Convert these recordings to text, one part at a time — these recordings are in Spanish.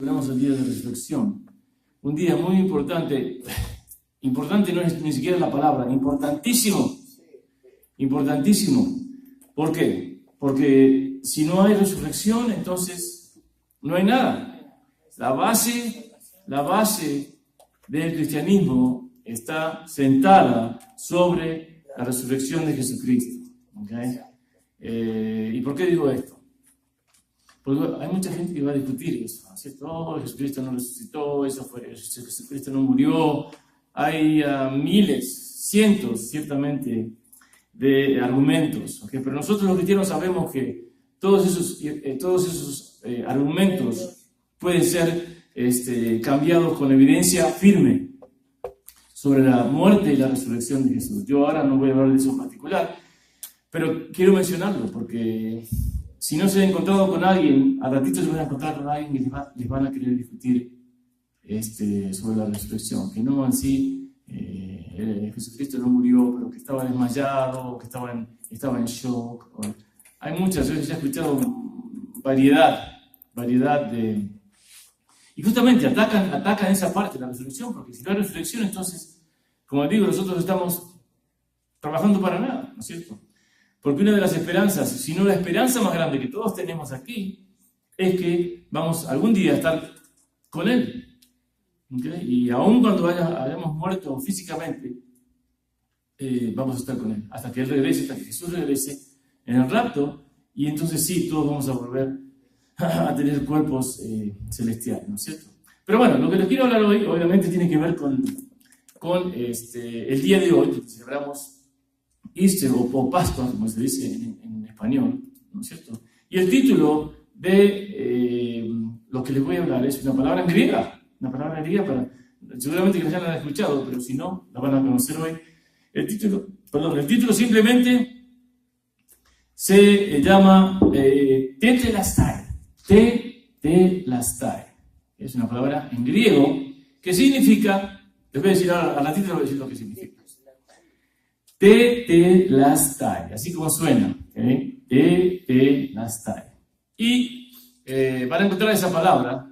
Celebramos el día de resurrección, un día muy importante. Importante no es ni siquiera la palabra, importantísimo, importantísimo. ¿Por qué? Porque si no hay resurrección, entonces no hay nada. La base del cristianismo está sentada sobre la resurrección de Jesucristo. ¿Okay? ¿Y por qué digo esto? Porque hay mucha gente que va a discutir eso, ¿cierto? Oh, Jesucristo no resucitó, Jesucristo no murió. Hay miles, cientos, ciertamente, de argumentos. ¿Okay? Pero nosotros los cristianos sabemos que todos esos argumentos pueden ser cambiados con evidencia firme sobre la muerte y la resurrección de Jesús. Yo ahora no voy a hablar de eso en particular, pero quiero mencionarlo porque si no se han encontrado con alguien, a ratito se van a encontrar con alguien y les van a querer discutir sobre la resurrección, que no así Jesucristo no murió, pero que estaba desmayado, que estaba en shock. Hay muchas, yo ya he escuchado variedad de... Y justamente atacan esa parte de la resurrección, porque si no hay resurrección, entonces, como digo, nosotros estamos trabajando para nada, ¿no es cierto? Porque una de las esperanzas, si no la esperanza más grande que todos tenemos aquí, es que vamos algún día a estar con Él. ¿Okay? Y aun cuando hayamos muerto físicamente, vamos a estar con Él. Hasta que Él regrese, hasta que Jesús regrese en el rapto, y entonces sí, todos vamos a volver a tener cuerpos celestiales, ¿no es cierto? Pero bueno, lo que les quiero hablar hoy, obviamente, tiene que ver con el día de hoy, que celebramos Easter o Pascua, como se dice en español, ¿no es cierto? Y el título de lo que les voy a hablar es una palabra griega seguramente que ya la han escuchado, pero si no, la van a conocer hoy. El título simplemente se llama tetelestai. Tetelestai. Es una palabra en griego que significa, les voy a decir ahora, a ratito les voy a decir lo que significa. Tetelestai, así como suena, ¿okay? Tetelestai. Y van a encontrar esa palabra,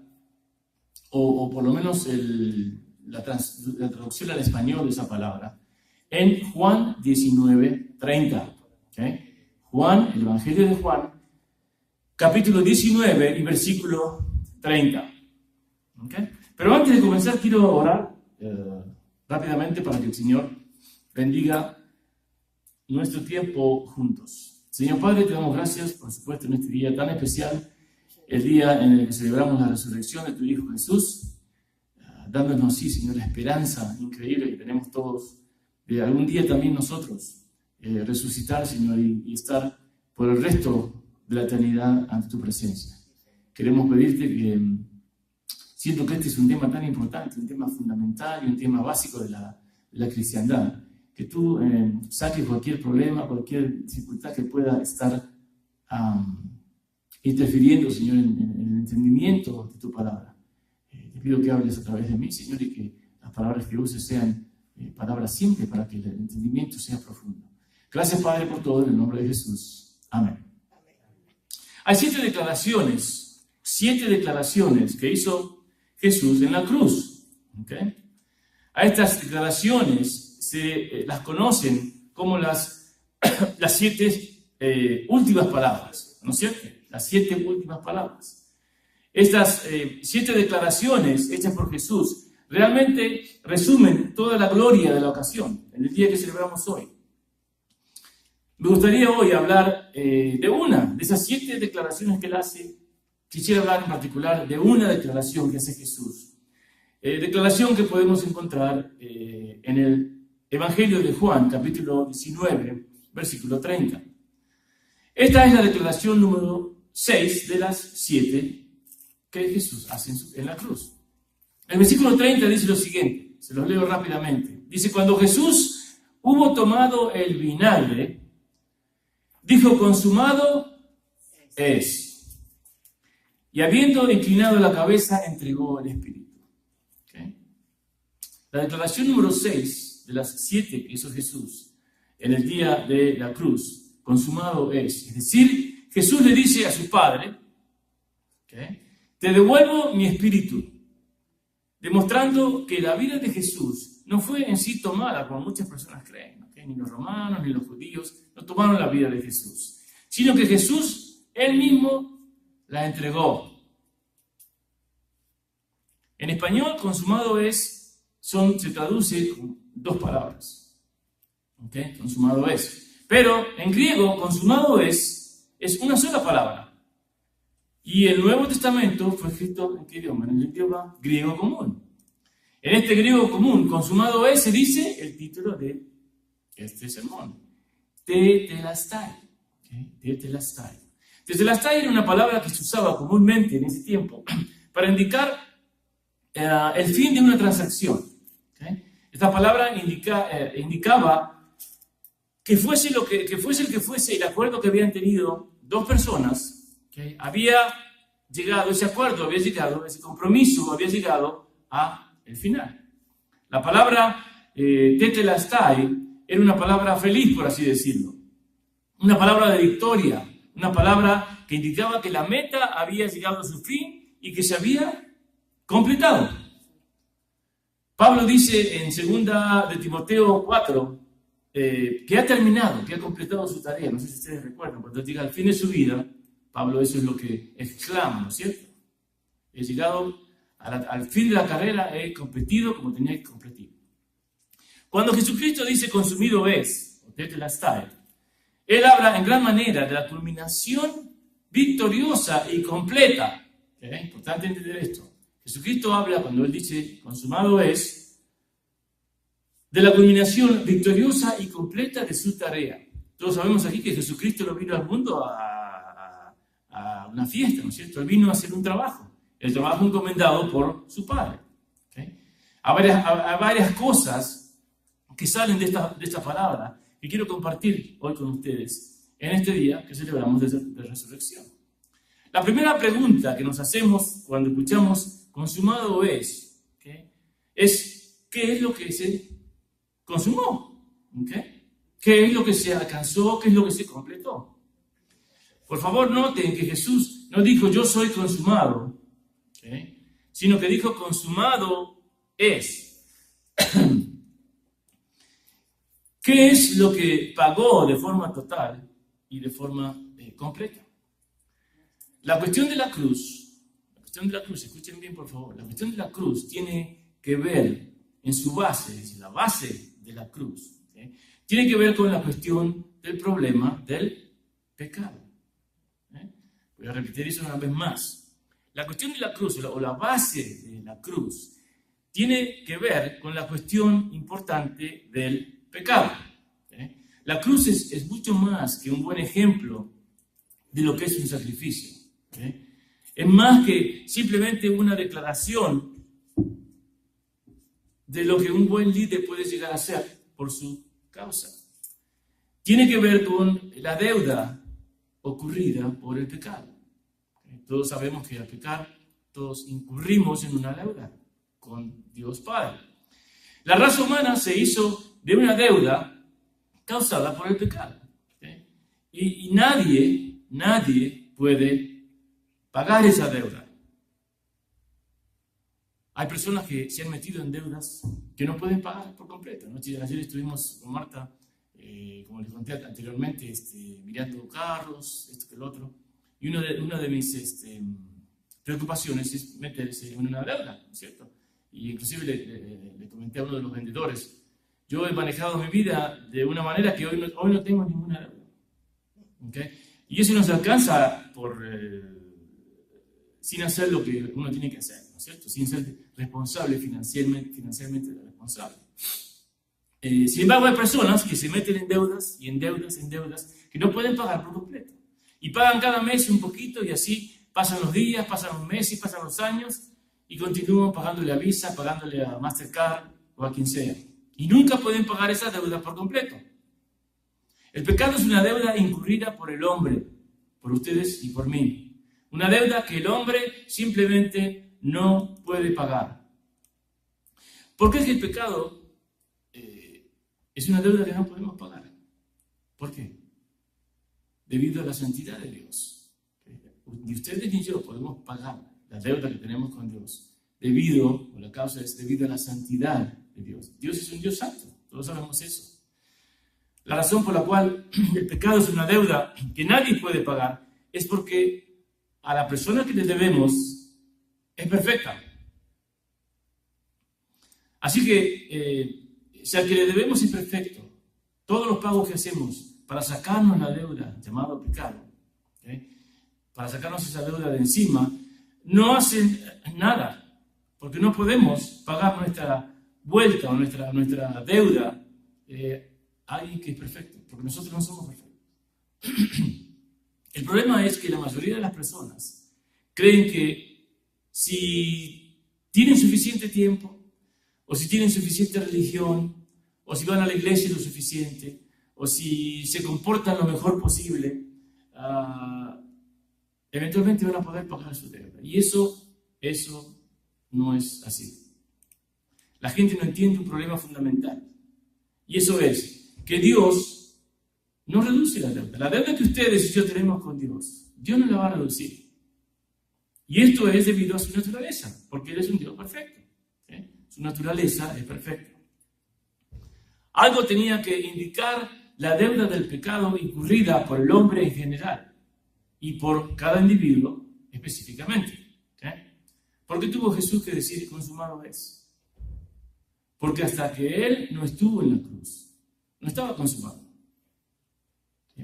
o por lo menos la traducción al español de esa palabra, en Juan 19:30. ¿Okay? Juan, el Evangelio de Juan, capítulo 19 y versículo 30. ¿Okay? Pero antes de comenzar, quiero orar rápidamente para que el Señor bendiga nuestro tiempo juntos. Señor Padre, te damos gracias, por supuesto, en este día tan especial, el día en el que celebramos la resurrección de tu Hijo Jesús, dándonos, sí, Señor, la esperanza increíble que tenemos todos de algún día también nosotros resucitar, Señor, y estar por el resto de la eternidad ante tu presencia. Queremos pedirte que, siento que este es un tema tan importante, un tema fundamental y un tema básico de la cristiandad, que tú saques cualquier problema, cualquier dificultad que pueda estar interfiriendo, Señor, en el entendimiento de tu palabra. Te pido que hables a través de mí, Señor, y que las palabras que uses sean palabras simples para que el entendimiento sea profundo. Gracias, Padre, por todo, en el nombre de Jesús. Amén. Hay 7 declaraciones que hizo Jesús en la cruz. ¿Okay? A estas declaraciones se las conocen como las 7 últimas palabras, ¿no es cierto? Las 7 últimas palabras. Estas 7 declaraciones hechas por Jesús realmente resumen toda la gloria de la ocasión, en el día que celebramos hoy. Me gustaría hoy hablar de una de esas 7 declaraciones que él hace. Quisiera hablar en particular de una declaración que hace Jesús. Declaración que podemos encontrar en el Evangelio de Juan, capítulo 19, versículo 30. Esta es la declaración número 6 de las 7 que Jesús hace en la cruz. El versículo 30 dice lo siguiente, se los leo rápidamente. Dice, cuando Jesús hubo tomado el vinagre, dijo, consumado es. Y habiendo inclinado la cabeza, entregó el Espíritu. ¿Okay? La declaración número 6 de las 7 que hizo Jesús en el día de la cruz, consumado es. Es decir, Jesús le dice a su Padre, ¿okay?, te devuelvo mi espíritu, demostrando que la vida de Jesús no fue en sí tomada, como muchas personas creen, ¿okay? Ni los romanos ni los judíos no tomaron la vida de Jesús, sino que Jesús, Él mismo, la entregó. En español, consumado es, se traduce con dos palabras. ¿Okay? Consumado es. Pero en griego, consumado es una sola palabra. Y el Nuevo Testamento fue escrito ¿en qué idioma? En el idioma griego común. En este griego común, consumado es, se dice el título de este sermón. Tetelestai. ¿Okay? Tetelestai. Tetelestai era una palabra que se usaba comúnmente en ese tiempo para indicar el fin de una transacción. ¿Okay? Esta palabra indicaba que fuese el que fuese el acuerdo que habían tenido dos personas. ¿Okay? Había llegado, ese acuerdo había llegado, ese compromiso había llegado al final. La palabra tetelestai era una palabra feliz, por así decirlo. Una palabra de victoria, una palabra que indicaba que la meta había llegado a su fin y que se había completado. Pablo dice en 2 de Timoteo 4 que ha terminado, que ha completado su tarea. No sé si ustedes recuerdan, cuando llega al fin de su vida, Pablo eso es lo que exclama, ¿no es cierto? He llegado al fin de la carrera, he competido como tenía que competir. Cuando Jesucristo dice consumido es, o tetelestai, Él habla en gran manera de la culminación victoriosa y completa. ¿Okay? Importante entender esto. Jesucristo habla, cuando Él dice consumado es, de la culminación victoriosa y completa de su tarea. Todos sabemos aquí que Jesucristo no vino al mundo a una fiesta, ¿no es cierto? Él vino a hacer un trabajo, el trabajo encomendado por su Padre. ¿Okay? Hay varias cosas que salen de esta palabra que quiero compartir hoy con ustedes en este día que celebramos de resurrección. La primera pregunta que nos hacemos cuando escuchamos consumado es, ¿okay? Es ¿qué es lo que se consumó? ¿Okay? ¿Qué es lo que se alcanzó? ¿Qué es lo que se completó? Por favor, noten que Jesús no dijo yo soy consumado, ¿okay? Sino que dijo consumado es. ¿Qué es lo que pagó de forma total y de forma completa? La cuestión de la cruz, escuchen bien por favor, la cuestión de la cruz tiene que ver en su base, es decir, la base de la cruz, ¿okay? Tiene que ver con la cuestión del problema del pecado. Voy a repetir eso una vez más. La cuestión de la cruz, o la base de la cruz, tiene que ver con la cuestión importante del pecado. La cruz es mucho más que un buen ejemplo de lo que es un sacrificio. Es más que simplemente una declaración de lo que un buen líder puede llegar a ser por su causa. Tiene que ver con la deuda ocurrida por el pecado. Todos sabemos que al pecar, todos incurrimos en una deuda con Dios Padre. La raza humana se hizo de una deuda causada por el pecado. Y nadie puede pagar esa deuda. Hay personas que se han metido en deudas que no pueden pagar por completo, ¿no? Ayer estuvimos con Marta, como les conté anteriormente, mirando carros, esto que el otro. Y una de mis preocupaciones es meterse en una deuda, ¿no es cierto? Y inclusive le comenté a uno de los vendedores, yo he manejado mi vida de una manera que hoy no tengo ninguna deuda. ¿Okay? Y eso no se alcanza sin hacer lo que uno tiene que hacer, ¿no es cierto? Sin ser responsable financieramente responsable. Sin embargo, hay personas que se meten en deudas, que no pueden pagar por completo. Y pagan cada mes un poquito y así pasan los días, pasan los meses, pasan los años y continúan pagándole a Visa, pagándole a Mastercard o a quien sea. Y nunca pueden pagar esa deuda por completo. El pecado es una deuda incurrida por el hombre, por ustedes y por mí. Una deuda que el hombre simplemente no puede pagar. ¿Por qué es que el pecado es una deuda que no podemos pagar? ¿Por qué? Debido a la santidad de Dios. Ni ustedes ni yo podemos pagar la deuda que tenemos con Dios, o la causa es debido a la santidad de Dios. Dios es un Dios santo, todos sabemos eso. La razón por la cual el pecado es una deuda que nadie puede pagar es porque a la persona que le debemos es perfecta. Así que, si al que le debemos es perfecto, todos los pagos que hacemos para sacarnos la deuda, llamado pecado, ¿okay?, para sacarnos esa deuda de encima, no hacen nada, porque no podemos pagar nuestra vuelta o nuestra deuda a alguien que es perfecto, porque nosotros no somos perfectos. El problema es que la mayoría de las personas creen que si tienen suficiente tiempo, o si tienen suficiente religión, o si van a la iglesia lo suficiente, o si se comportan lo mejor posible, eventualmente van a poder pagar su deuda. Y eso no es así. La gente no entiende un problema fundamental. Y eso es que Dios no reduce la deuda. La deuda que ustedes y yo tenemos con Dios, Dios no la va a reducir. Y esto es debido a su naturaleza, porque Él es un Dios perfecto. Su naturaleza es perfecta. Algo tenía que indicar la deuda del pecado incurrida por el hombre en general y por cada individuo específicamente. ¿Por qué tuvo Jesús que decir consumado es? Porque hasta que Él no estuvo en la cruz, no estaba consumado.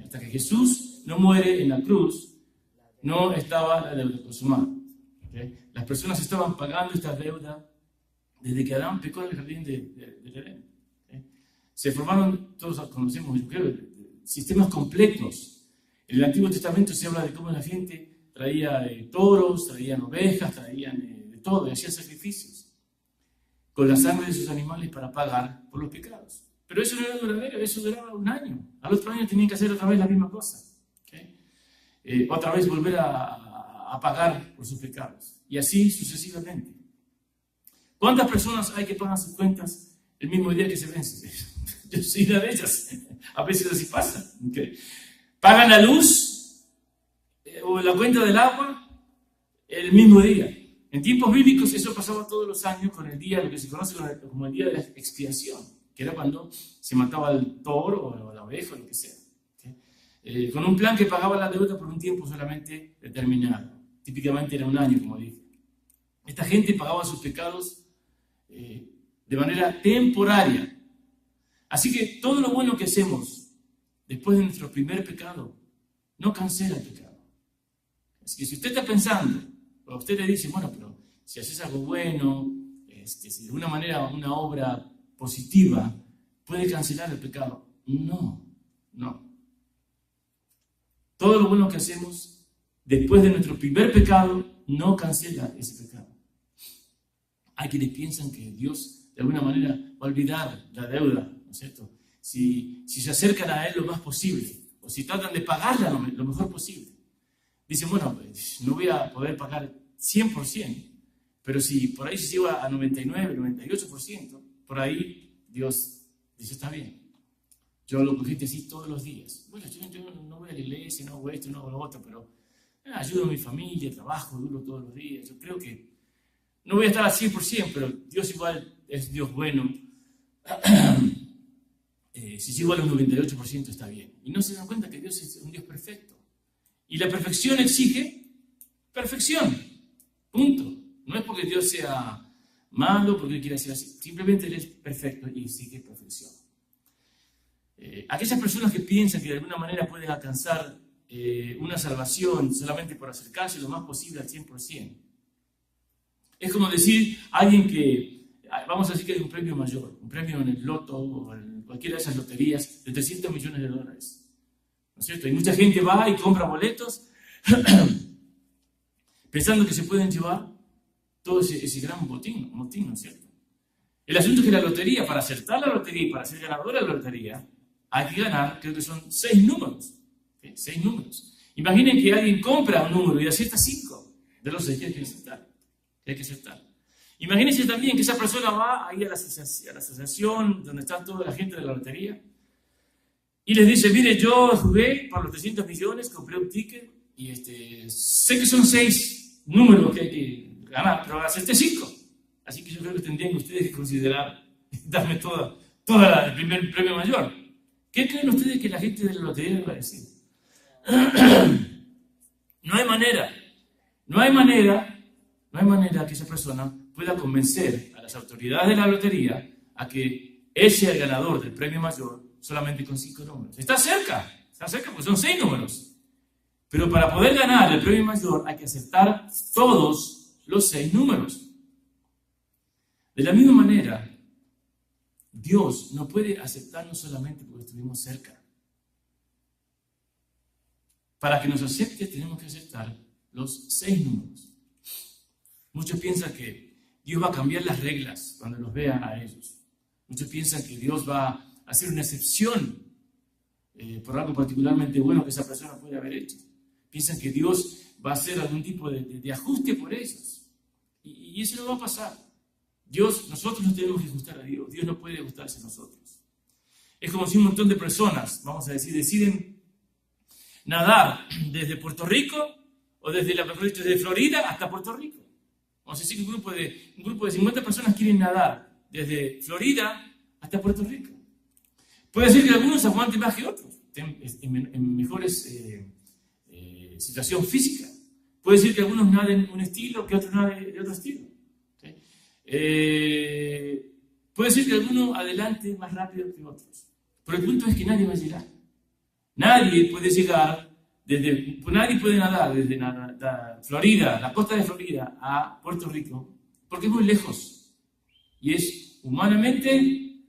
Hasta que Jesús no muere en la cruz, no estaba la deuda consumada. Las personas estaban pagando esta deuda desde que Adán pecó en el jardín de Edén. Se formaron, todos conocemos, yo creo, sistemas completos. En el Antiguo Testamento se habla de cómo la gente traía toros, traían ovejas, traían de todo, y hacían sacrificios con la sangre de sus animales para pagar por los pecados. Pero eso no era duradero, eso duraba un año. Al otro año tenían que hacer otra vez la misma cosa. Otra vez volver a pagar por sus pecados. Y así sucesivamente. ¿Cuántas personas hay que pagan sus cuentas el mismo día que se vencen? Yo soy una de ellas. A veces así pasa. Pagan la luz o la cuenta del agua el mismo día. En tiempos bíblicos eso pasaba todos los años con el día, lo que se conoce como el día de la expiación, que era cuando se mataba el toro o la oveja o lo que sea. Con un plan que pagaba la deuda por un tiempo solamente determinado. Típicamente era un año, como dije. Esta gente pagaba sus pecados de manera temporaria. Así que todo lo bueno que hacemos después de nuestro primer pecado no cancela el pecado. Así que si usted está pensando, o usted le dice, bueno, pero si haces algo bueno, si de alguna manera una obra positiva puede cancelar el pecado. No. Todo lo bueno que hacemos después de nuestro primer pecado no cancela ese pecado. Hay quienes piensan que Dios de alguna manera va a olvidar la deuda, ¿no es cierto? Si se acercan a Él lo más posible, o si tratan de pagarla lo mejor posible. Dicen, bueno, pues, no voy a poder pagar 100%, pero si por ahí se lleva a 99, 98%, por ahí Dios dice, está bien. Yo lo cogí así todos los días. Bueno, yo no voy a la iglesia, no hago esto, no hago lo otro, pero ayudo a mi familia, trabajo duro todos los días. Yo creo que no voy a estar al 100%, pero Dios igual es Dios bueno. Si llego al 98% está bien. Y no se dan cuenta que Dios es un Dios perfecto. Y la perfección exige perfección. Punto. No es porque Dios sea malo, porque Él quiera ser así. Simplemente Él es perfecto y exige perfección. Aquellas personas que piensan que de alguna manera pueden alcanzar una salvación solamente por acercarse lo más posible al 100%. Es como decir a alguien que, vamos a decir que hay un premio mayor, un premio en el loto o en cualquiera de esas loterías de $300 millones. ¿No es cierto? Y mucha gente va y compra boletos pensando que se pueden llevar todo ese gran botín, ¿no es cierto? El asunto es que la lotería, para acertar la lotería y para ser ganadora de la lotería, hay que ganar, creo que son 6 números. 6 números. Imaginen que alguien compra un número y acierta 5 de los 6 que hay que acertar. Imagínense también que esa persona va ahí a la asociación donde está toda la gente de la lotería y les dice, mire, yo jugué por los 300 millones, compré un ticket y sé que son 6 números que hay que ganar, pero acerté 5. Así que yo creo que tendrían ustedes que considerar darme el primer premio mayor. ¿Qué creen ustedes que la gente de la lotería le va a decir? No hay manera que esa persona pueda convencer a las autoridades de la lotería a que él sea el ganador del premio mayor solamente con 5 números. Está cerca porque son 6 números. Pero para poder ganar el premio mayor hay que aceptar todos los 6 números. De la misma manera, Dios no puede aceptarnos solamente porque estuvimos cerca. Para que nos acepte tenemos que aceptar los 6 números. Muchos piensan que Dios va a cambiar las reglas cuando los vea a ellos. Muchos piensan que Dios va a hacer una excepción por algo particularmente bueno que esa persona puede haber hecho. Piensan que Dios va a hacer algún tipo de ajuste por ellos. Y eso no va a pasar. Nosotros nos tenemos que ajustar a Dios. Dios no puede ajustarse a nosotros. Es como si un montón de personas, vamos a decir, deciden nadar desde Puerto Rico o desde Florida hasta Puerto Rico. Vamos a decir que un grupo de 50 personas quieren nadar desde Florida hasta Puerto Rico. Puede ser que algunos aguanten más que otros, en mejores situación física. Puede ser que algunos naden un estilo, que otros naden de otro estilo. ¿Sí? Puede ser que algunos adelante más rápido que otros. Pero el punto es que nadie va a llegar. Nadie puede nadar desde Florida, la costa de Florida, a Puerto Rico, porque es muy lejos. Y es humanamente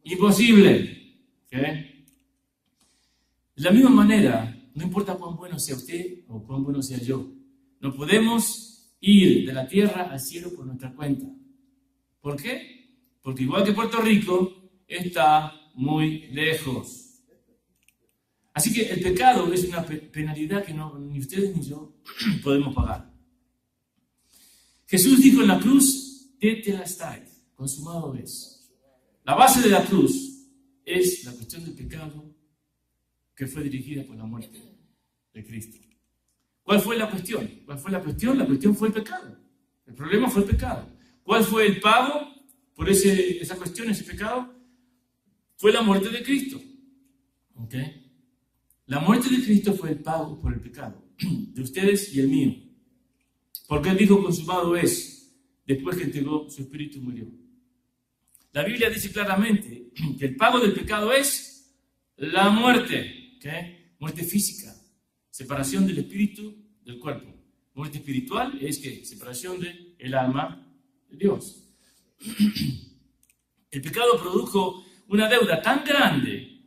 imposible. ¿Okay? De la misma manera, no importa cuán bueno sea usted o cuán bueno sea yo, no podemos ir de la tierra al cielo por nuestra cuenta. ¿Por qué? Porque igual que Puerto Rico, está muy lejos. Así que el pecado es una penalidad que ni ustedes ni yo podemos pagar. Jesús dijo en la cruz, tetelestai, consumado es. La base de la cruz es la cuestión del pecado que fue dirigida por la muerte de Cristo. ¿Cuál fue la cuestión? ¿Cuál fue la cuestión? La cuestión fue el pecado. El problema fue el pecado. ¿Cuál fue el pago por esa cuestión, ese pecado? Fue la muerte de Cristo. ¿Okay? La muerte de Cristo fue el pago por el pecado de ustedes y el mío. Porque Él dijo consumado es, después que entregó su espíritu y murió. La Biblia dice claramente que el pago del pecado es la muerte. ¿Okay? Muerte física, separación del espíritu del cuerpo. Muerte espiritual es que separación del alma de Dios. El pecado produjo una deuda tan grande.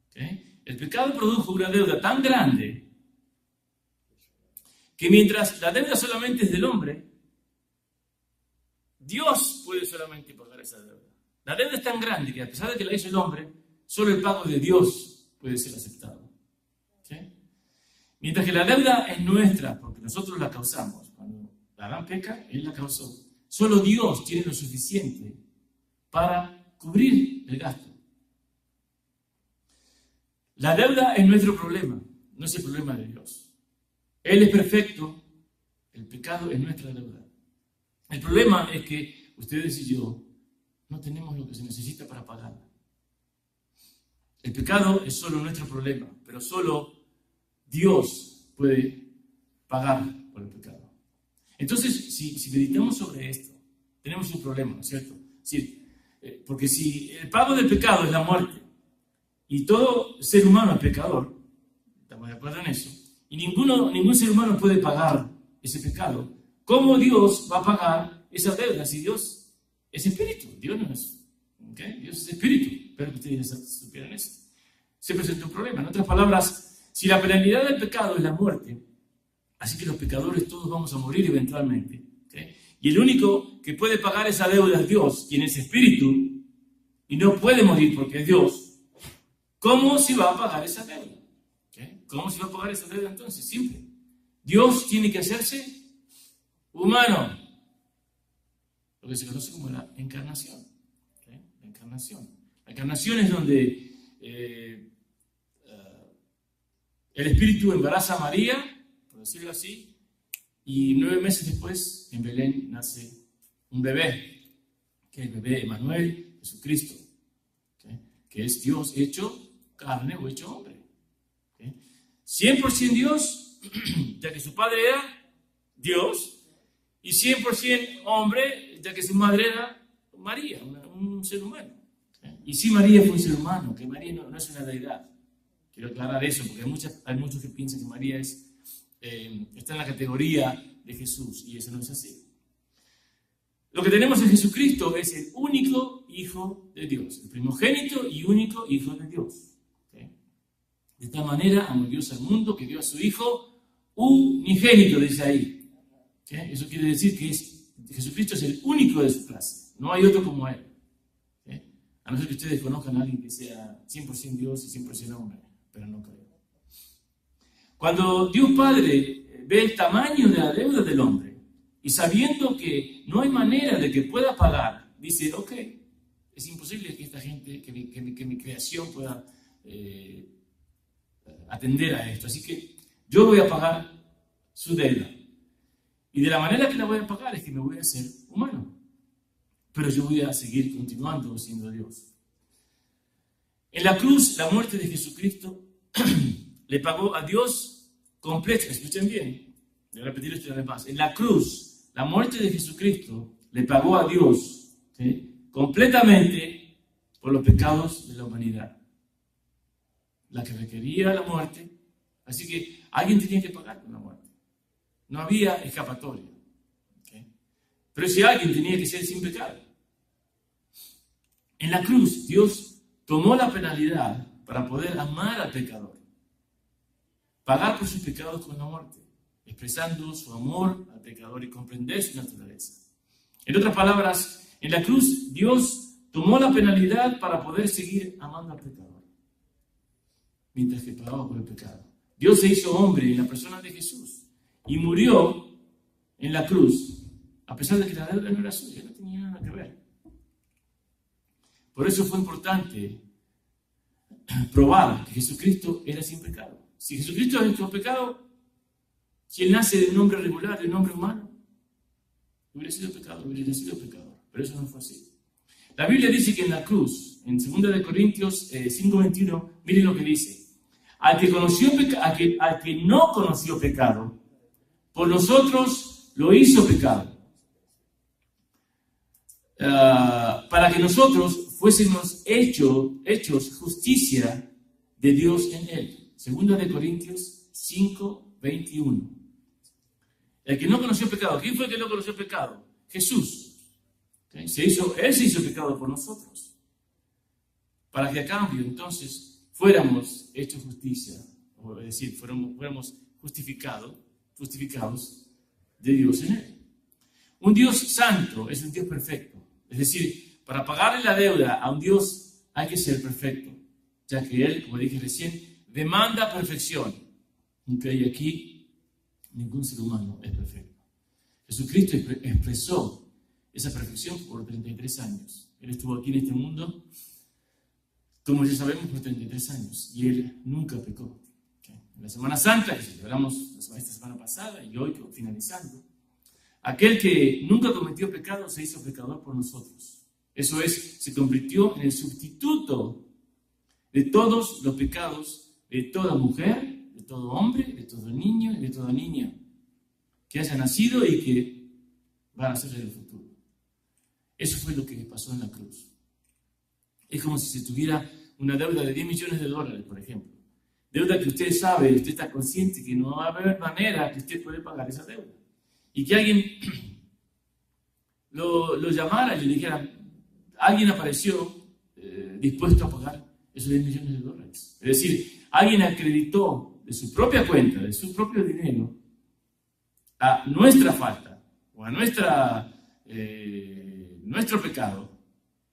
¿Okay? El pecado produjo una deuda tan grande que mientras la deuda solamente es del hombre, Dios puede solamente pagar esa deuda. La deuda es tan grande que a pesar de que la hizo el hombre, solo el pago de Dios puede ser aceptado. ¿Sí? Mientras que la deuda es nuestra, porque nosotros la causamos. Cuando Adán peca, él la causó. Solo Dios tiene lo suficiente para cubrir el gasto. La deuda es nuestro problema, no es el problema de Dios. Él es perfecto, el pecado es nuestra deuda. El problema es que ustedes y yo no tenemos lo que se necesita para pagarla. El pecado es solo nuestro problema, pero solo Dios puede pagar por el pecado. Entonces, si meditamos sobre esto, tenemos un problema, ¿no es cierto? Sí, porque si el pago del pecado es la muerte, y todo ser humano es pecador, estamos de acuerdo en eso, y ningún ser humano puede pagar ese pecado, ¿cómo Dios va a pagar esa deuda si Dios es espíritu? Dios no es, ¿okay? Dios es espíritu, espero que ustedes supieran eso. Se presenta un problema. En otras palabras, si la penalidad del pecado es la muerte, así que los pecadores todos vamos a morir eventualmente, ¿okay? Y el único que puede pagar esa deuda es Dios, quien es espíritu, y no puede morir porque es Dios. ¿Cómo se va a pagar esa deuda? ¿Okay? ¿Cómo se va a pagar esa deuda entonces? Simple. Dios tiene que hacerse humano. Lo que se conoce como la encarnación. ¿Okay? La encarnación. La encarnación es donde el Espíritu embaraza a María, por decirlo así, Y 9 meses después, en Belén nace un bebé, que es el bebé Emmanuel, Jesucristo, ¿okay? Que es Dios hecho carne o hecho hombre. ¿Okay? 100% Dios, ya que su padre era Dios, y 100% hombre, ya que su madre era María, un ser humano. ¿Okay? Y sí, María fue un ser humano, que María no es una deidad. Quiero aclarar eso, porque hay muchos que piensan que María está en la categoría de Jesús, y eso no es así. Lo que tenemos en Jesucristo es el único Hijo de Dios, el primogénito y único Hijo de Dios. ¿Okay? De esta manera amó Dios al mundo que dio a su Hijo unigénito, dice ahí. ¿Okay? Eso quiere decir que Jesucristo es el único de su clase, no hay otro como Él. ¿Okay? A no ser que ustedes conozcan a alguien que sea 100% Dios y 100% hombre, pero no creo. Cuando Dios Padre ve el tamaño de la deuda del hombre y sabiendo que no hay manera de que pueda pagar, dice, ok, es imposible que esta gente, que mi creación pueda atender a esto, así que yo voy a pagar su deuda. Y de la manera que la voy a pagar es que me voy a hacer humano, pero yo voy a seguir continuando siendo Dios. En la cruz, la muerte de Jesucristo le pagó a Dios completo. Escuchen bien, voy a repetir esto una vez más. En la cruz, la muerte de Jesucristo le pagó a Dios, ¿sí?, completamente por los pecados de la humanidad, la que requería la muerte. Así que alguien tenía que pagar por la muerte. No había escapatoria. ¿Okay? Pero si alguien tenía que ser sin pecado. En la cruz, Dios tomó la penalidad para poder amar al pecador. Pagar por sus pecados con la muerte, expresando su amor al pecador y comprender su naturaleza. En otras palabras, en la cruz Dios tomó la penalidad para poder seguir amando al pecador, mientras que pagaba por el pecado. Dios se hizo hombre en la persona de Jesús y murió en la cruz, a pesar de que la deuda no era suya, no tenía nada que ver. Por eso fue importante probar que Jesucristo era sin pecado. Si Jesucristo es nuestro pecado, si Él nace de un hombre regular, de un hombre humano, hubiera sido pecador. Pero eso no fue así. La Biblia dice que en la cruz, en 2 Corintios 5:21, miren lo que dice. Al que no conoció pecado, por nosotros lo hizo pecado. Para que nosotros fuésemos hechos justicia de Dios en Él. 2 Corintios 5:21. El que no conoció pecado. ¿Quién fue el que no conoció pecado? Jesús. ¿Okay? Él se hizo pecado por nosotros. Para que a cambio, entonces, fuéramos hechos justicia. O es decir, fuéramos justificados de Dios en Él. Un Dios santo es un Dios perfecto. Es decir, para pagarle la deuda a un Dios hay que ser perfecto. Ya que Él, como dije recién, demanda perfección. Y aquí ningún ser humano es perfecto. Jesucristo expresó esa perfección por 33 años. Él estuvo aquí en este mundo, como ya sabemos, por 33 años. Y Él nunca pecó. ¿Okay? En la Semana Santa, que celebramos esta semana pasada y hoy finalizando, aquel que nunca cometió pecado se hizo pecador por nosotros. Eso es, se convirtió en el sustituto de todos los pecados de toda mujer, de todo hombre, de todo niño y de toda niña que haya nacido y que van a ser en el futuro. Eso fue lo que pasó en la cruz. Es como si se tuviera una deuda de $10 millones, por ejemplo. Deuda que usted sabe, usted está consciente que no va a haber manera que usted pueda pagar esa deuda. Y que alguien lo llamara y le dijera, alguien apareció dispuesto a pagar esos $10 millones. Es decir, alguien acreditó de su propia cuenta, de su propio dinero, a nuestra falta o a nuestro pecado,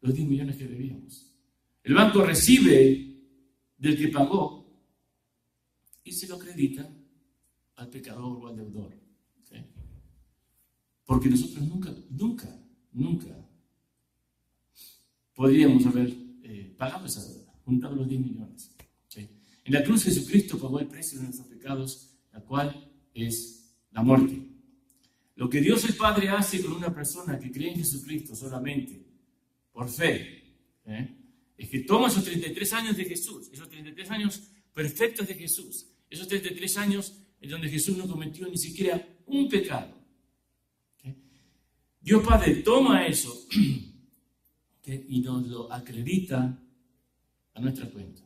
los 10 millones que debíamos. El banco recibe del que pagó y se lo acredita al pecador o al deudor. ¿Okay? Porque nosotros nunca podríamos haber pagado esa deuda, juntado los 10 millones. ¿Okay? En la cruz Jesucristo pagó el precio de nuestros pecados, la cual es la muerte. Lo que Dios el Padre hace con una persona que cree en Jesucristo solamente, por fe, es que toma esos 33 años de Jesús, esos 33 años perfectos de Jesús, esos 33 años en donde Jesús no cometió ni siquiera un pecado. Dios Padre toma eso y nos lo acredita a nuestra cuenta.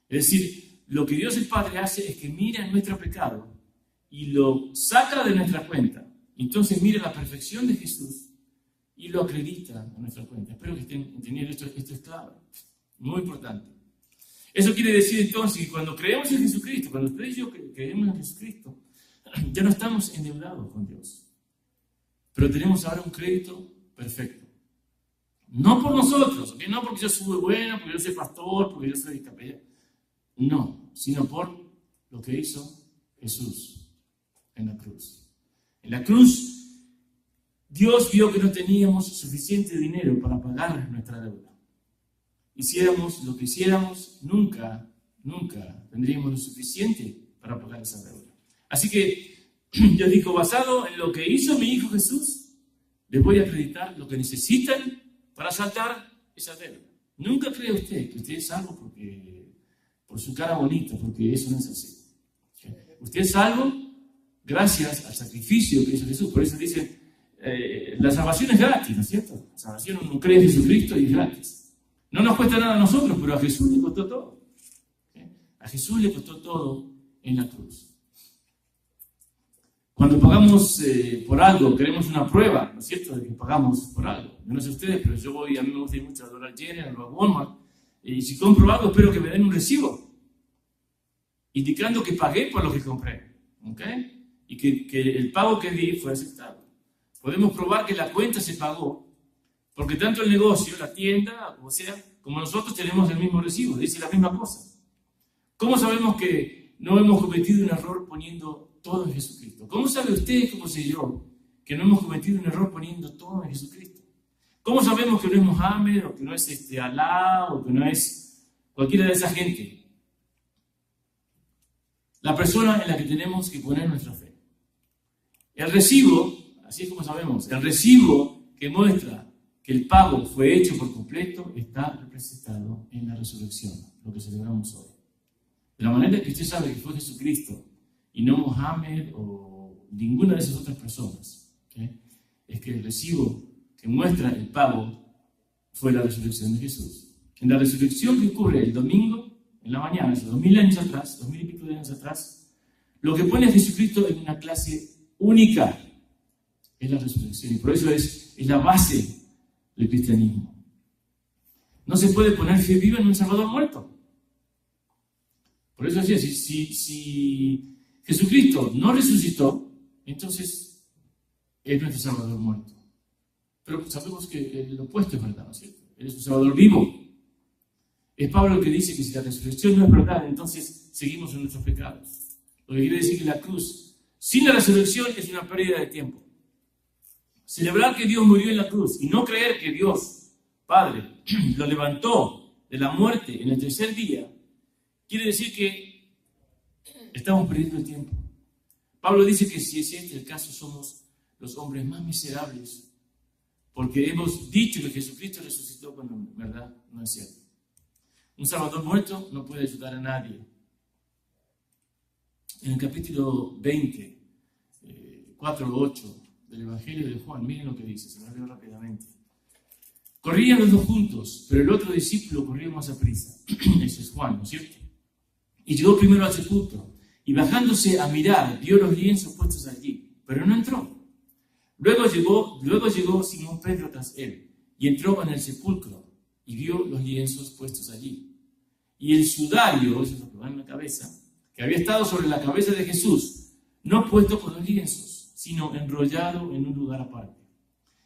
Es decir, lo que Dios el Padre hace es que mira nuestro pecado y lo saca de nuestra cuenta. Entonces mira la perfección de Jesús y lo acredita a nuestra cuenta. Espero que estén entendiendo esto es clave, muy importante. Eso quiere decir entonces que cuando creemos en Jesucristo, cuando usted y yo creemos en Jesucristo, ya no estamos endeudados con Dios. Pero tenemos ahora un crédito perfecto. No por nosotros, ¿okay? No porque yo soy muy bueno, porque yo soy pastor, porque yo soy capellán. No, sino por lo que hizo Jesús en la cruz. En la cruz, Dios vio que no teníamos suficiente dinero para pagar nuestra deuda. Hiciéramos lo que hiciéramos, nunca tendríamos lo suficiente para pagar esa deuda. Así que Dios dijo, basado en lo que hizo mi Hijo Jesús, les voy a acreditar lo que necesitan para saldar esa deuda. Nunca cree usted que usted es salvo por su cara bonita, porque eso no es así. Usted es salvo gracias al sacrificio que hizo Jesús. Por eso dice, la salvación es gratis, ¿no es cierto? La salvación, uno cree en Jesucristo y es gratis. No nos cuesta nada a nosotros, pero a Jesús le costó todo. A Jesús le costó todo en la cruz. Cuando pagamos por algo, queremos una prueba, ¿no es cierto?, de que pagamos por algo. Yo no sé ustedes, pero a mí me gusta ir mucho a Dollar General, a Walmart, y si compro algo, espero que me den un recibo, indicando que pagué por lo que compré, ¿ok? Y que el pago que di fue aceptado. Podemos probar que la cuenta se pagó, porque tanto el negocio, la tienda, o sea, como nosotros tenemos el mismo recibo, dice la misma cosa. ¿Cómo sabemos que no hemos cometido un error poniendo todo en Jesucristo? ¿Cómo sabe usted, como sé yo, que no hemos cometido un error poniendo todo en Jesucristo? ¿Cómo sabemos que no es Mohammed, o que no es Alá, o que no es cualquiera de esa gente? La persona en la que tenemos que poner nuestra fe. El recibo, así es como sabemos, el recibo que muestra que el pago fue hecho por completo está representado en la resurrección, lo que celebramos hoy. De la manera que usted sabe que fue Jesucristo y no Mohammed o ninguna de esas otras personas, ¿okay?, es que el recibo que muestra el pago fue la resurrección de Jesús. En la resurrección que ocurre el domingo en la mañana, hace 2000 años atrás, 2000 y pico de años atrás, lo que pone a Jesucristo en una clase única es la resurrección, y por eso es la base del cristianismo. No se puede poner fe viva en un Salvador muerto. Por eso decía, si Jesucristo no resucitó, entonces es nuestro Salvador muerto. Pero sabemos que el opuesto es verdad, ¿no es cierto? Él es un Salvador vivo. Es Pablo el que dice que si la resurrección no es verdad, entonces seguimos en nuestros pecados. Lo que quiere decir que la cruz, sin la resurrección, es una pérdida de tiempo. Celebrar que Dios murió en la cruz y no creer que Dios, Padre, lo levantó de la muerte en el tercer día, quiere decir que estamos perdiendo el tiempo. Pablo dice que si es este el caso, somos los hombres más miserables, porque hemos dicho que Jesucristo resucitó cuando en verdad no es cierto. Un Salvador muerto no puede ayudar a nadie. En el capítulo 20, 4 o 8 del Evangelio de Juan, miren lo que dice, se lo leo rápidamente. Corrían los dos juntos, pero el otro discípulo corría más a prisa. Ese es Juan, ¿no es cierto? Y llegó primero al sepulcro, y bajándose a mirar, vio los lienzos puestos allí, pero no entró. Luego llegó Simón Pedro tras él, y entró en el sepulcro, y vio los lienzos puestos allí. Y el sudario, eso es lo que va en la cabeza, que había estado sobre la cabeza de Jesús, no puesto con los lienzos, sino enrollado en un lugar aparte.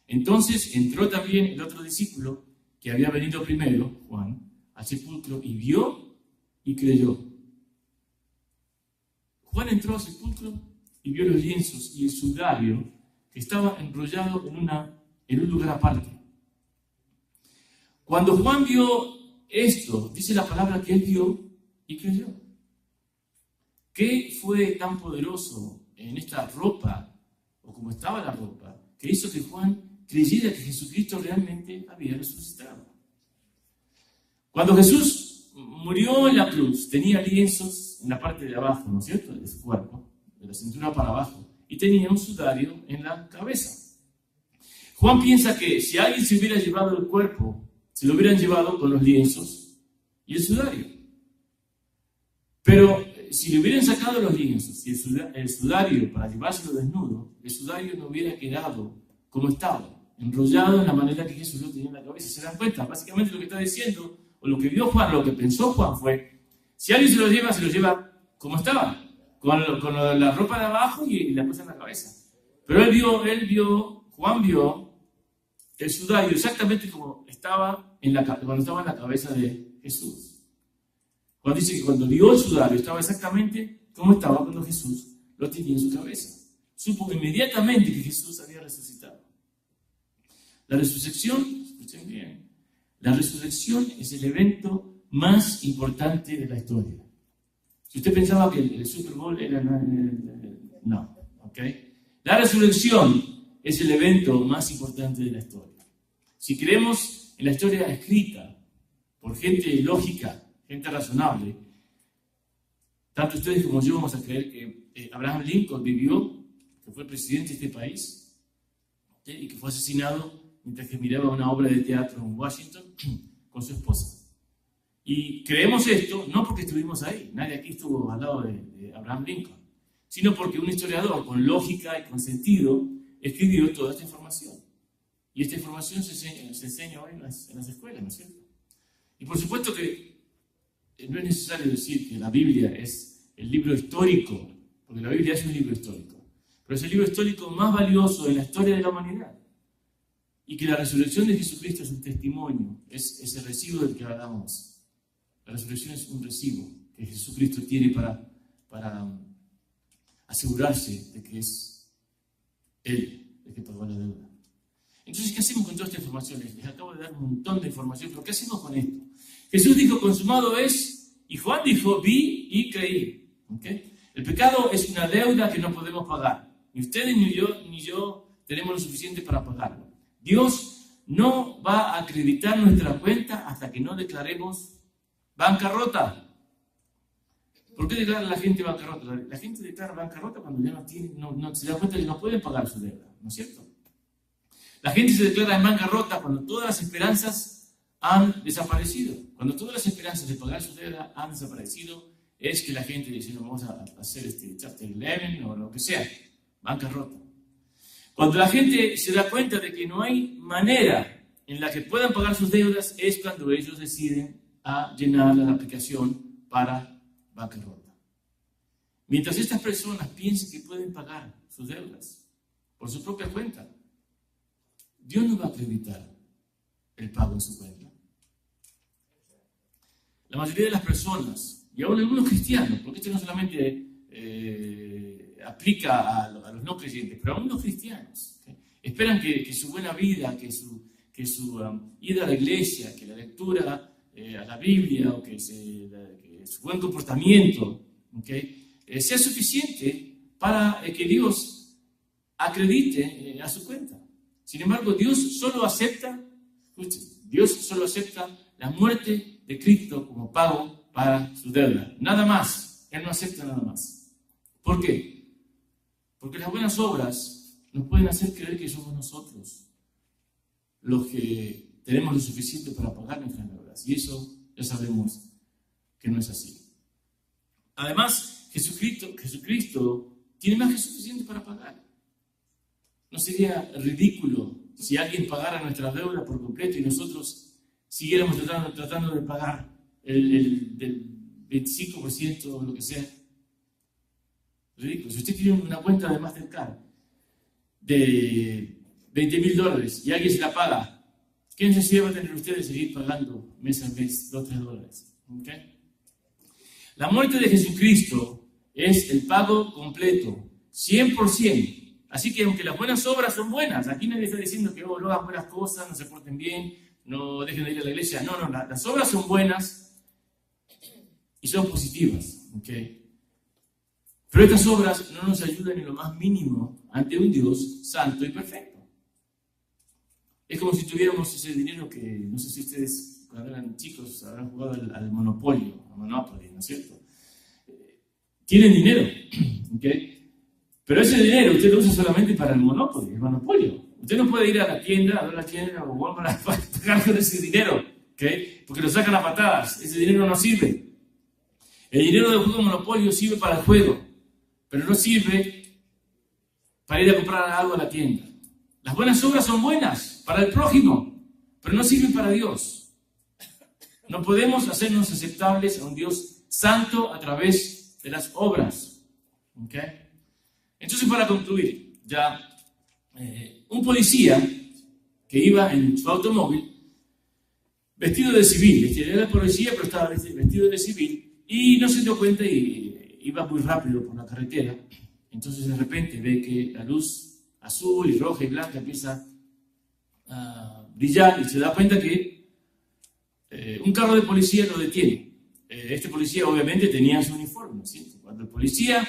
Entonces entró también el otro discípulo, que había venido primero, Juan, al sepulcro, y vio y creyó. Juan entró al sepulcro y vio los lienzos y el sudario que estaba enrollado en un lugar aparte. Cuando Juan vio esto, dice la palabra que él vio y creyó. ¿Qué fue tan poderoso en esta ropa o cómo estaba la ropa, que hizo que Juan creyera que Jesucristo realmente había resucitado. Cuando Jesús murió en la cruz, tenía lienzos en la parte de abajo, ¿no es cierto?, de su cuerpo, de la cintura para abajo, y tenía un sudario en la cabeza. Juan piensa que si alguien se hubiera llevado el cuerpo, se lo hubieran llevado con los lienzos y el sudario. Pero si le hubieran sacado los lienzos y el sudario para llevárselo desnudo, el sudario no hubiera quedado como estaba, enrollado en la manera que Jesús lo tenía en la cabeza. ¿Se dan cuenta? Básicamente lo que está diciendo, o lo que vio Juan, lo que pensó Juan fue, si alguien se lo lleva como estaba, con la ropa de abajo y la cosa en la cabeza. Pero Juan vio el sudario exactamente como estaba cuando estaba en la cabeza de Jesús. Juan dice que cuando vio el sudario estaba exactamente como estaba cuando Jesús lo tenía en su cabeza. Supo inmediatamente que Jesús había resucitado. La resurrección, escuchen bien, la resurrección es el evento más importante de la historia. Si usted pensaba que el Super Bowl era... No, ¿ok? La resurrección es el evento más importante de la historia. Si creemos en la historia escrita por gente lógica, gente razonable, tanto ustedes como yo vamos a creer que Abraham Lincoln vivió, que fue presidente de este país, y que fue asesinado mientras que miraba una obra de teatro en Washington con su esposa. Y creemos esto no porque estuvimos ahí, nadie aquí estuvo al lado de Abraham Lincoln, sino porque un historiador con lógica y con sentido escribió toda esta información. Y esta información se enseña hoy en las escuelas, ¿no es cierto? Y por supuesto que no es necesario decir que la Biblia es el libro histórico, porque la Biblia es un libro histórico, pero es el libro histórico más valioso en la historia de la humanidad. Y que la resurrección de Jesucristo es un testimonio, es ese recibo del que hablamos. La resurrección es un recibo que Jesucristo tiene para asegurarse de que es Él el que pagó la deuda. Entonces, ¿qué hacemos con toda esta información? Les acabo de dar un montón de información, pero ¿qué hacemos con esto? Jesús dijo, consumado es, y Juan dijo, vi y creí. ¿Okay? El pecado es una deuda que no podemos pagar. Ni ustedes, ni yo tenemos lo suficiente para pagarlo. Dios no va a acreditar nuestra cuenta hasta que no declaremos bancarrota. ¿Por qué declara la gente bancarrota? La gente declara bancarrota cuando ya no se da cuenta que no pueden pagar su deuda, ¿no es cierto? La gente se declara en bancarrota cuando todas las esperanzas han desaparecido. Cuando todas las esperanzas de pagar su deuda han desaparecido, es que la gente dice, no, vamos a hacer Chapter 11 o lo que sea, bancarrota. Cuando la gente se da cuenta de que no hay manera en la que puedan pagar sus deudas, es cuando ellos deciden a llenar la aplicación para bancarrota. Mientras estas personas piensen que pueden pagar sus deudas por su propia cuenta, Dios no va a acreditar el pago en su cuenta. La mayoría de las personas, y aún algunos cristianos, porque esto no solamente aplica a los no creyentes, pero aún los cristianos, ¿okay? Esperan que su buena vida, que su ida a la iglesia, que la lectura a la Biblia, o que su buen comportamiento, ¿okay? Sea suficiente para que Dios acredite a su cuenta. Sin embargo, Dios solo acepta la muerte de Cristo como pago para su deuda. Nada más. Él no acepta nada más. ¿Por qué? Porque las buenas obras nos pueden hacer creer que somos nosotros los que tenemos lo suficiente para pagar nuestras deudas. Y eso ya sabemos que no es así. Además, Jesucristo tiene más que suficiente para pagar. ¿No sería ridículo si alguien pagara nuestra deuda por completo y nosotros siguiéramos tratando de pagar del 25% o lo que sea? Ridículo. Si usted tiene una cuenta de Mastercard de $20,000 y alguien se la paga, ¿qué necesidad va a tener usted de seguir pagando mes a mes $2 o $3? ¿Okay? La muerte de Jesucristo es el pago completo, 100%. Así que aunque las buenas obras son buenas, aquí nadie está diciendo que no hagan buenas cosas, no se porten bien, no dejen de ir a la iglesia. No, las obras son buenas y son positivas. ¿Okay? Pero estas obras no nos ayudan en lo más mínimo ante un Dios santo y perfecto. Es como si tuviéramos ese dinero que, no sé si ustedes cuando eran chicos habrán jugado al Monopoly, ¿no es cierto? Tienen dinero, ¿ok? Pero ese dinero usted lo usa solamente para el Monopoly, el monopolio. Usted no puede ir a la tienda, a ver la tienda o Walmart para pagar con ese dinero, ¿ok? Porque lo sacan a patadas, ese dinero no sirve. El dinero del juego Monopolio sirve para el juego, pero no sirve para ir a comprar algo a la tienda. Las buenas obras son buenas para el prójimo, pero no sirven para Dios. No podemos hacernos aceptables a un Dios santo a través de las obras. ¿Okay? Entonces, para concluir, ya un policía que iba en su automóvil vestido de civil, era el policía pero estaba vestido de civil y no se dio cuenta y iba muy rápido por la carretera. Entonces de repente ve que la luz azul y roja y blanca empieza a brillar y se da cuenta que un carro de policía lo detiene. Este policía obviamente tenía su uniforme, ¿sí? Cuando el policía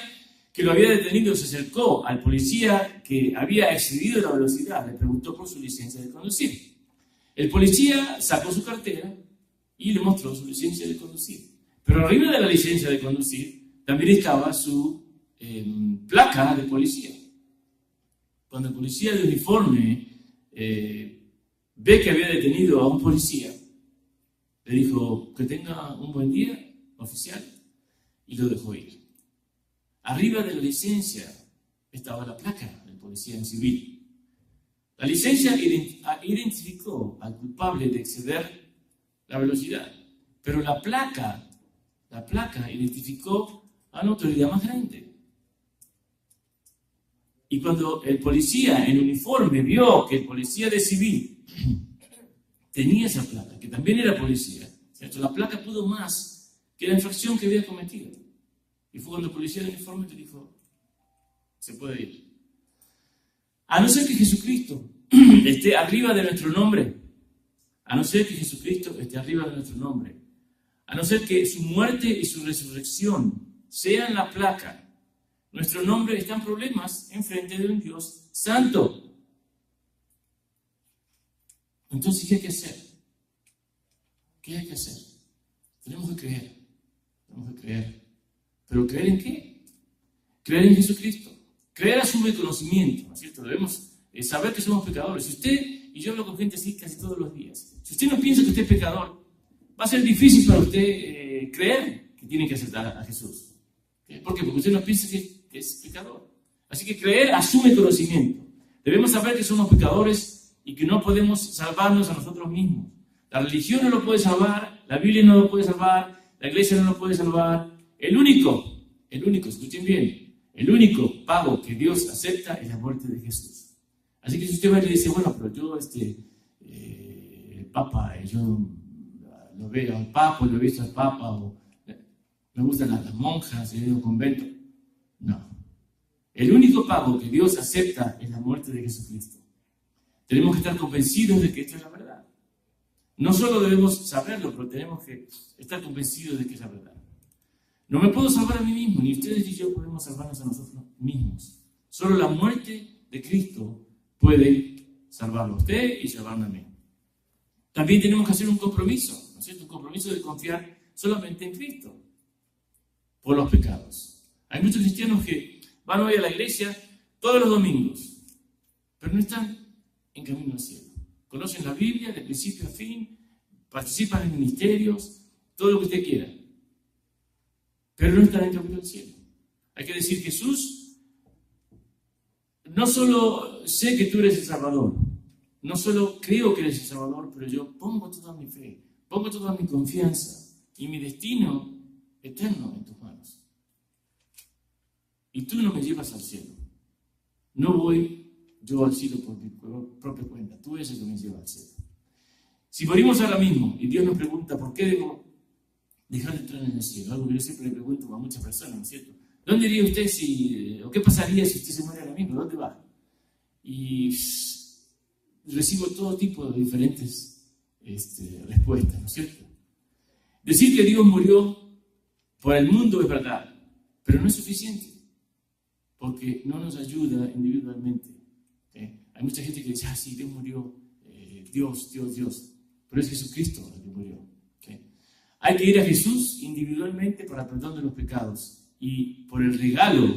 que lo había detenido se acercó al policía que había excedido la velocidad, le preguntó por su licencia de conducir. El policía sacó su cartera y le mostró su licencia de conducir. Pero arriba de la licencia de conducir también estaba su placa de policía. Cuando el policía de uniforme ve que había detenido a un policía, le dijo que tenga un buen día, oficial, y lo dejó ir. Arriba de la licencia estaba la placa del policía en civil. La licencia identificó al culpable de exceder la velocidad, pero la placa identificó a una autoridad más grande. Y cuando el policía en uniforme vio que el policía de civil tenía esa placa, que también era policía, ¿cierto? La placa pudo más que la infracción que había cometido. Y fue cuando el policía de uniforme le dijo, se puede ir. A no ser que Jesucristo esté arriba de nuestro nombre, a no ser que Jesucristo esté arriba de nuestro nombre, a no ser que su muerte y su resurrección sean la placa, nuestro nombre está en problemas en frente de un Dios santo. Entonces, ¿qué hay que hacer? ¿Qué hay que hacer? Tenemos que creer. ¿Pero creer en qué? Creer en Jesucristo. Creer asume conocimiento, ¿no es cierto? Debemos saber que somos pecadores. Si usted, y yo hablo con gente así casi todos los días, si usted no piensa que usted es pecador, va a ser difícil para usted creer que tiene que aceptar a Jesús. ¿Por qué? Porque usted no piensa que es pecador. Así que creer asume conocimiento. Debemos saber que somos pecadores y que no podemos salvarnos a nosotros mismos. La religión no lo puede salvar, la Biblia no lo puede salvar, la iglesia no lo puede salvar. El único, escuchen bien, el único pago que Dios acepta es la muerte de Jesús. Así que si usted va y le dice, bueno, pero yo, el Papa, yo lo veo al Papa, lo he visto al Papa, o me gustan las monjas, he ido a un convento. No. El único pago que Dios acepta es la muerte de Jesucristo. Tenemos que estar convencidos de que esto es la verdad. No solo debemos saberlo, pero tenemos que estar convencidos de que es la verdad. No me puedo salvar a mí mismo, ni ustedes ni yo podemos salvarnos a nosotros mismos. Solo la muerte de Cristo puede salvarlo a usted y salvarme a mí. También tenemos que hacer un compromiso, ¿no es cierto? Un compromiso de confiar solamente en Cristo por los pecados. Hay muchos cristianos que van hoy a la iglesia todos los domingos, pero no están en camino al cielo. Conocen la Biblia de principio a fin, participan en ministerios, todo lo que usted quiera, pero no están en camino al cielo. Hay que decir, Jesús, no solo sé que tú eres el Salvador, no solo creo que eres el Salvador, pero yo pongo toda mi fe, pongo toda mi confianza y mi destino eterno en tus manos. Y tú no me llevas al cielo. No voy yo al cielo por mi propia cuenta. Tú eres el que me lleva al cielo. Si morimos ahora mismo y Dios nos pregunta por qué debo dejar de entrar en el cielo, algo que yo siempre le pregunto a muchas personas, ¿no es cierto? ¿Dónde iría usted o qué pasaría si usted se muere ahora mismo? ¿Dónde va? Y recibo todo tipo de diferentes respuestas, ¿no es cierto? Decir que Dios murió por el mundo es verdad, pero no es suficiente. porque no nos ayuda individualmente. Hay mucha gente que dice, sí, Dios murió, Dios, pero es Jesucristo el que murió. Hay que ir a Jesús individualmente para el perdón de los pecados y por el regalo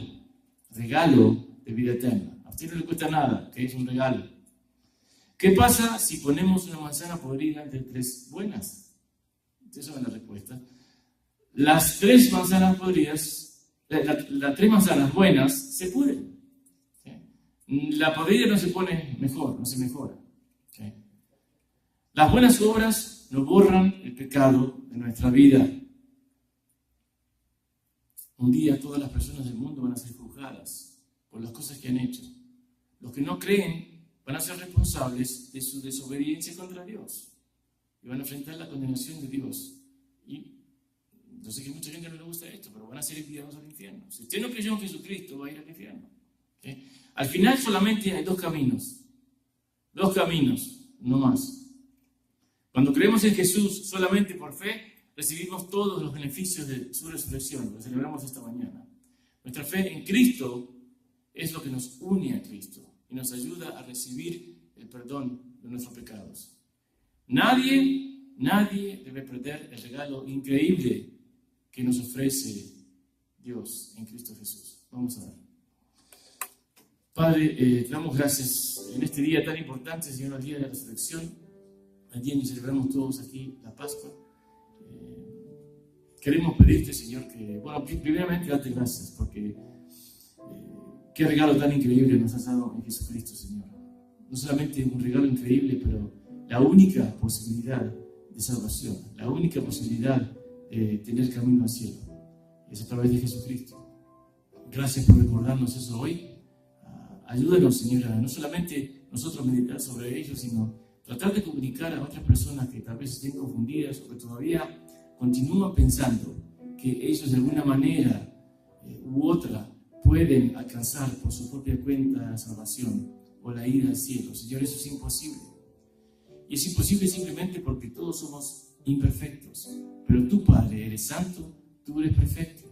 de vida eterna. A usted no le cuesta nada, que es un regalo. ¿Qué pasa si ponemos una manzana podrida entre 3 buenas? Ustedes saben la respuesta. Las 3 manzanas podridas, las 3 manzanas buenas se pudren. La podrida no se pone mejor, no se mejora. Las buenas obras no borran el pecado de nuestra vida. Un día todas las personas del mundo van a ser juzgadas por las cosas que han hecho. Los que no creen van a ser responsables de su desobediencia contra Dios y van a enfrentar la condenación de Dios. Y yo sé que a mucha gente no le gusta esto, pero van a ser enviados al infierno. Si usted no creyó en Jesucristo, va a ir al infierno. Al final solamente hay 2 caminos. 2 caminos, no más. Cuando creemos en Jesús solamente por fe, recibimos todos los beneficios de su resurrección. Lo celebramos esta mañana. Nuestra fe en Cristo es lo que nos une a Cristo y nos ayuda a recibir el perdón de nuestros pecados. Nadie debe perder el regalo increíble que nos ofrece Dios en Cristo Jesús. Vamos a ver. Padre, te damos gracias en este día tan importante, Señor, el día de la resurrección. El día en que celebramos todos aquí la Pascua. Queremos pedirte, Señor, que, primeramente darte gracias, porque qué regalo tan increíble nos has dado en Jesucristo, Señor. No solamente un regalo increíble, pero la única posibilidad de salvación, la única posibilidad de tener camino al cielo, es a través de Jesucristo. Gracias por recordarnos eso hoy. Ayúdanos, Señor, a no solamente nosotros meditar sobre ello, sino tratar de comunicar a otras personas que tal vez estén confundidas o que todavía continúan pensando que ellos de alguna manera u otra pueden alcanzar por su propia cuenta la salvación o la ida al cielo. Señor, eso es imposible. Y es imposible simplemente porque todos somos imperfectos. Pero tú, Padre, eres santo, tú eres perfecto.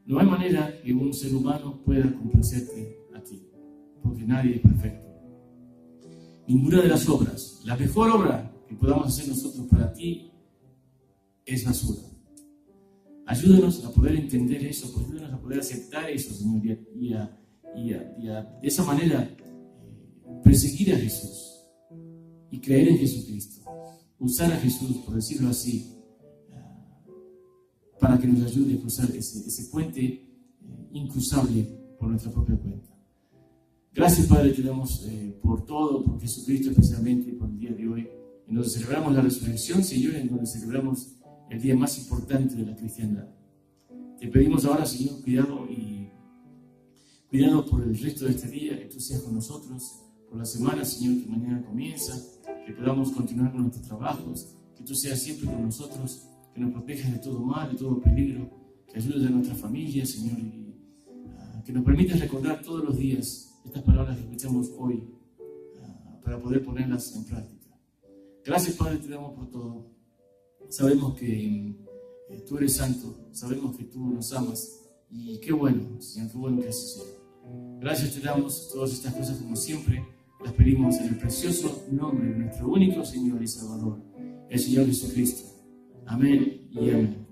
No hay manera que un ser humano pueda complacerte a ti, porque nadie es perfecto. Ninguna de las obras, la mejor obra que podamos hacer nosotros para ti es basura. Ayúdanos a poder entender eso, ayúdanos a poder aceptar eso, Señor, y de esa manera perseguir a Jesús y creer en Jesucristo. Usar a Jesús, por decirlo así, para que nos ayude a cruzar ese puente incruzable por nuestra propia cuenta. Gracias, Padre, te damos por todo, por Jesucristo especialmente, por el día de hoy, en donde celebramos la resurrección, Señor, en donde celebramos el día más importante de la cristiandad. Te pedimos ahora, Señor, cuidado por el resto de este día, que tú seas con nosotros, por la semana, Señor, que mañana comienza, que podamos continuar con nuestros trabajos, que tú seas siempre con nosotros, que nos protejas de todo mal, de todo peligro, que ayudes a nuestra familia, Señor, y que nos permitas recordar todos los días estas palabras que escuchamos hoy para poder ponerlas en práctica. Gracias, Padre, te damos por todo. Sabemos que tú eres santo, sabemos que tú nos amas y qué bueno, Señor, qué bueno que así sea. Gracias te damos, todas estas cosas como siempre las pedimos en el precioso nombre de nuestro único Señor y Salvador, el Señor Jesucristo. Amén y amén.